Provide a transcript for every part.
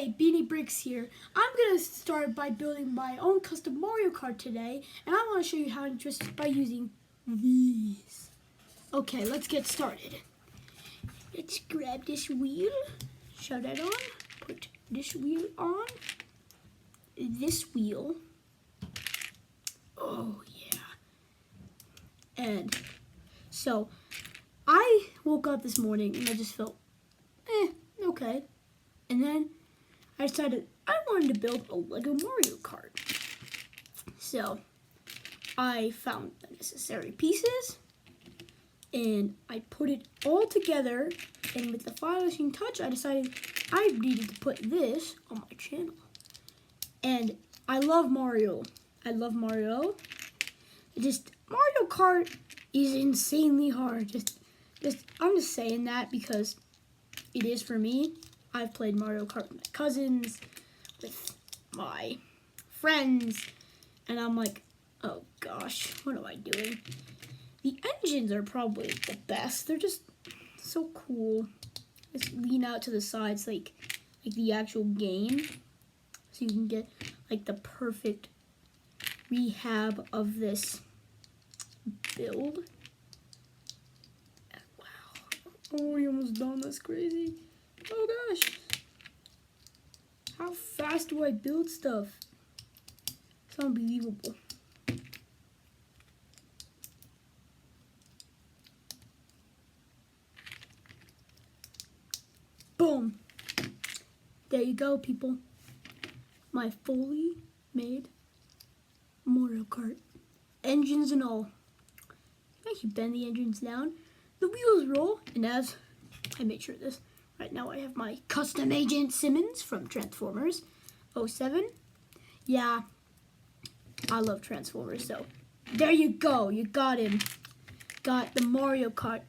Hey, Beanie Bricks here. I'm going to start by building my own custom Mario Kart today, and I want to show you how to just by using these. Okay, let's get started. Let's grab this wheel, shove that on, put this wheel on, this wheel. Oh, yeah. And so I woke up this morning and I just felt, okay. And then I decided I wanted to build a Lego Mario Kart. So I found the necessary pieces and I put it all together, and with the finishing touch I decided I needed to put this on my channel. And I love Mario. Mario Kart is insanely hard. I'm just saying that because it is for me. I've played Mario Kart with my cousins, with my friends, and I'm like, oh gosh, what am I doing? The engines are probably the best. They're just so cool. Just lean out to the sides like the actual game, so you can get like the perfect rehab of this build. Wow. Oh, we almost done. That's crazy. Oh gosh. How fast do I build stuff? It's unbelievable. Boom. There you go, people. My fully made Mario Kart. Engines and all. I can bend the engines down. The wheels roll, and as I made sure of this, right now I have my custom agent Simmons from Transformers 07. Yeah, I love Transformers, so there you go. You got him. Got the Mario Kart.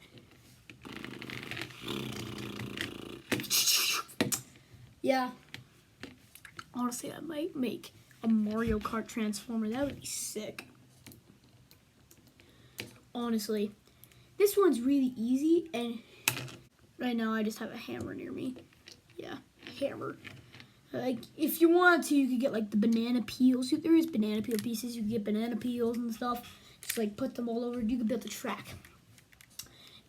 Yeah, honestly, I might make a Mario Kart Transformer. That would be sick. Honestly, this one's really easy, and right now I just have a hammer near me. Yeah, hammer. Like, if you wanted to, you could get like the banana peels. There is banana peel pieces. You can get banana peels and stuff. Just like put them all over. You can build the track.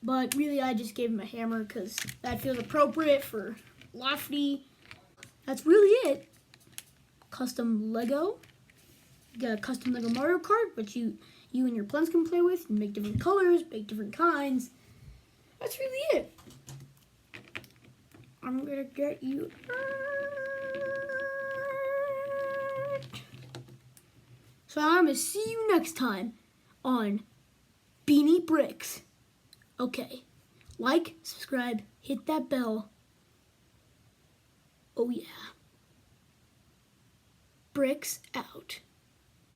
But really, I just gave him a hammer because that feels appropriate for Lofty. That's really it. Custom Lego. You got a custom Lego Mario Kart, which you and your friends can play with and make different colors, make different kinds. That's really it. I'm gonna get you. So I'm gonna see you next time on Beanie Bricks. Okay, like, subscribe, hit that bell. Oh yeah. Bricks out.